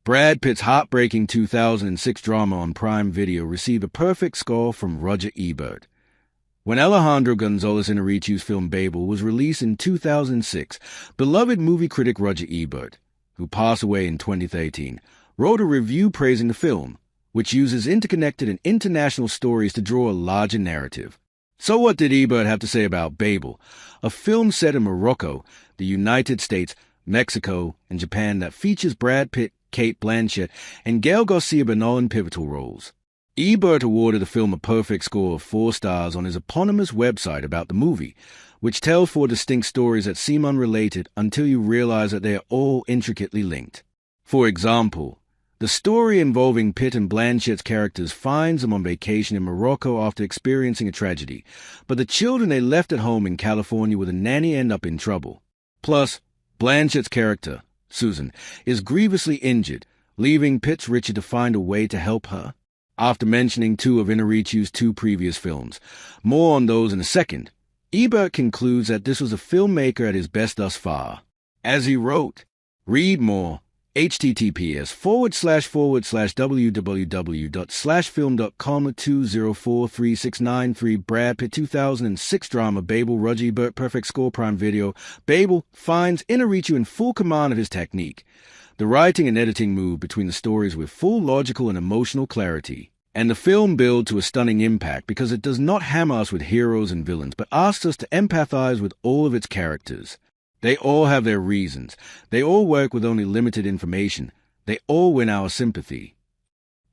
Brad Pitt's heartbreaking 2006 drama on Prime Video received a perfect score from Roger Ebert. When Alejandro González Iñárritu's film Babel was released in 2006, beloved movie critic Roger Ebert, who passed away in 2013, wrote a review praising the film, which uses interconnected and international stories to draw a larger narrative. So what did Ebert have to say about Babel, a film set in Morocco, the United States, Mexico, and Japan that features Brad Pitt, Cate Blanchett, and Gael Garcia Bernal in pivotal roles? Ebert awarded the film a perfect score of 4 stars on his eponymous website about the movie, which tells 4 distinct stories that seem unrelated until you realize that they are all intricately linked. For example, the story involving Pitt and Blanchett's characters finds them on vacation in Morocco after experiencing a tragedy, but the children they left at home in California with a nanny end up in trouble. Plus, Blanchett's character, Susan, is grievously injured, leaving Pitt's Richard to find a way to help her. After mentioning 2 of Iñárritu's 2 previous films, more on those in a second, Ebert concludes that this was a filmmaker at his best thus far. As he wrote, read more, https://www.film.com/2043693 Brad Pitt 2006 drama Babel Roger Ebert perfect score Prime Video. Babel finds Iñárritu in full command of his technique. The writing and editing move between the stories with full logical and emotional clarity. And the film builds to a stunning impact because it does not hammer us with heroes and villains, but asks us to empathize with all of its characters. They all have their reasons. They all work with only limited information. They all win our sympathy.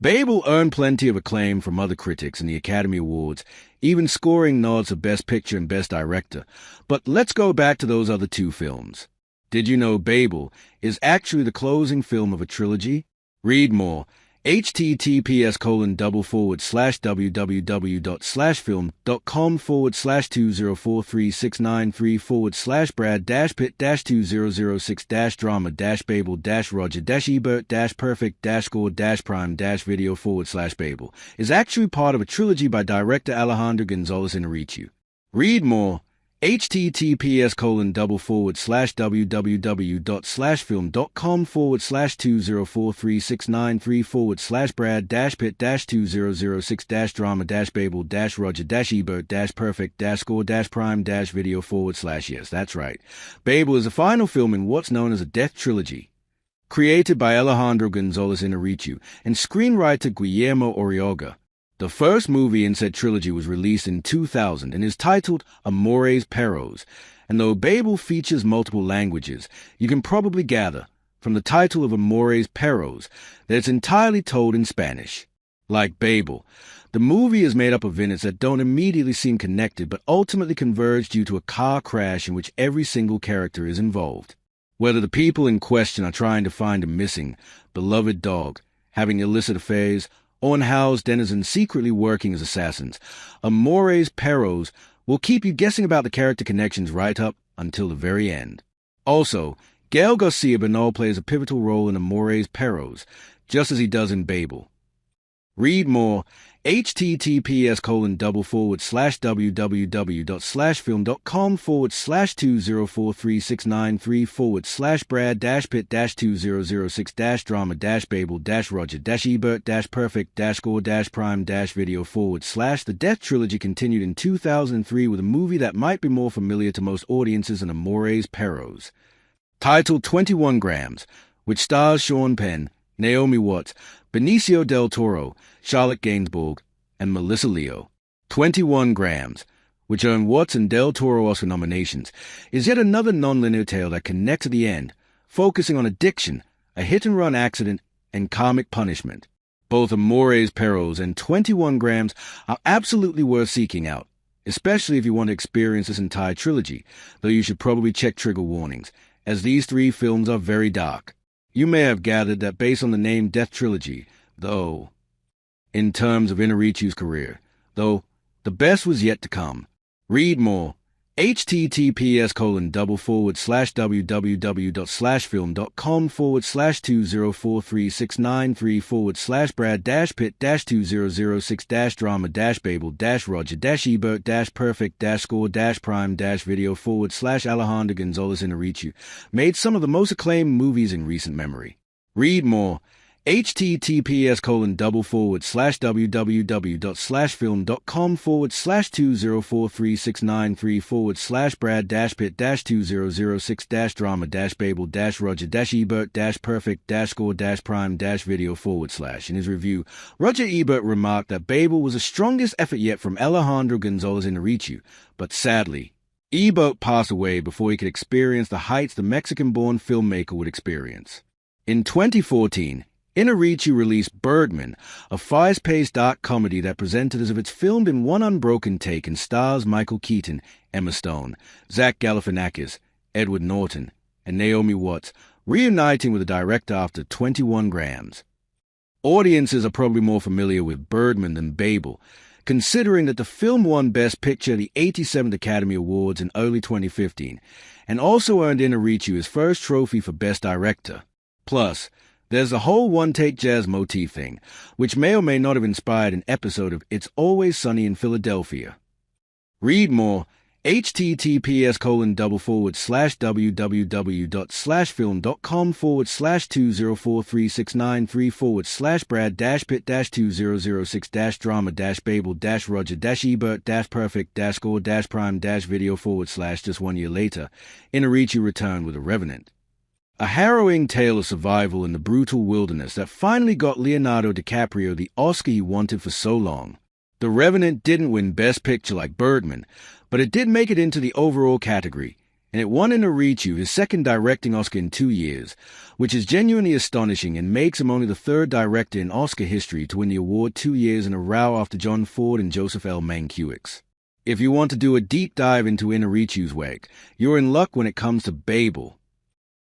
Babel earned plenty of acclaim from other critics in the Academy Awards, even scoring nods of Best Picture and Best Director. But let's go back to those other 2 films. Did you know Babel is actually the closing film of a trilogy? Read more. https://www.slashfilm.com/2043693/Brad-Pitt-20063-Brad-Babel-Prime-Video/Babel is actually part of a trilogy by director Alejandro González Iñárritu. Read more. https://www.slashfilm.com/2043693/Brad-Pitt-20066-drama-babel-roger-ebert-perfect-score-prime-video/yes, that's right. Babel is the final film in what's known as a death trilogy. Created by Alejandro González Iñárritu and screenwriter Guillermo Arrioga. The first movie in said trilogy was released in 2000 and is titled Amores Perros, and though Babel features multiple languages, you can probably gather, from the title of Amores Perros, that it's entirely told in Spanish. Like Babel, the movie is made up of vignettes that don't immediately seem connected but ultimately converge due to a car crash in which every single character is involved. Whether the people in question are trying to find a missing, beloved dog, having illicit affairs, or unhoused denizens secretly working as assassins, Amores Perros will keep you guessing about the character connections right up until the very end. Also, Gael Garcia Bernal plays a pivotal role in Amores Perros, just as he does in Babel. Read more. https://www.slashfilm.com/2043693/Brad-Pitt-20066-drama-babel-roger-ebert-perfect-score-prime-video/The Death Trilogy continued in 2003 with a movie that might be more familiar to most audiences than Amores Perros. Titled 21 Grams, which stars Sean Penn, Naomi Watts, Benicio del Toro, Charlotte Gainsbourg, and Melissa Leo. 21 Grams, which earned Watts and del Toro Oscar nominations, is yet another non-linear tale that connects at the end, focusing on addiction, a hit-and-run accident, and karmic punishment. Both Amores Perros and 21 Grams are absolutely worth seeking out, especially if you want to experience this entire trilogy, though you should probably check trigger warnings, as these 3 films are very dark. You may have gathered that based on the name Death Trilogy, though, in terms of Iñárritu's career, though the best was yet to come. Read more. https://www.slashfilm.com/2043693/Brad-Pitt-20066-drama-babel-roger-ebert-perfect-score-prime-video/Alejandro González Iñárritu made some of the most acclaimed movies in recent memory. Read more. https://www.slashfilm.com/Brad-Pitt-2006-934/Brad-Babel-Rogers-Ebert-Perfect-Score-Prime-Video. In his review, Roger Ebert remarked that Babel was the strongest effort yet from Alejandro González Iñárritu, but sadly, Ebert passed away before he could experience the heights the Mexican-born filmmaker would experience. In 2014, Iñárritu released Birdman, a fast-paced dark comedy that presented as if it's filmed in one unbroken take and stars Michael Keaton, Emma Stone, Zach Galifianakis, Edward Norton, and Naomi Watts, reuniting with the director after 21 grams. Audiences are probably more familiar with Birdman than Babel, considering that the film won Best Picture at the 87th Academy Awards in early 2015, and also earned Iñárritu his first trophy for Best Director. Plus, there's the whole one-take jazz motif thing, which may or may not have inspired an episode of It's Always Sunny in Philadelphia. Read more. https://www.slashfilm.com/20436934/Brad-Pitt-2006-Drama-Babel-Rogers-Ebert-Perfect-Score-Prime-Video/just 1 year later, Iñárritu returned with A Revenant. A harrowing tale of survival in the brutal wilderness that finally got Leonardo DiCaprio the Oscar he wanted for so long. The Revenant didn't win Best Picture like Birdman, but it did make it into the overall category, and it won Iñárritu his second directing Oscar in 2 years, which is genuinely astonishing and makes him only the third director in Oscar history to win the award 2 years in a row after John Ford and Joseph L. Mankiewicz. If you want to do a deep dive into Iñárritu's work, you're in luck when it comes to Babel.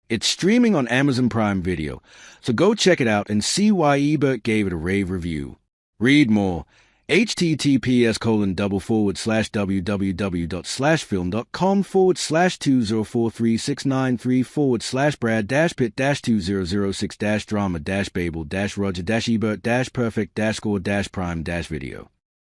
It's streaming on Amazon Prime Video, so go check it out and see why Ebert gave it a rave review. Read more. https://www.slashfilm.com/20436934/Brad-Pitt-2006-Drama-Babel-Roger-Ebert-Perfect-Score-Prime-Video.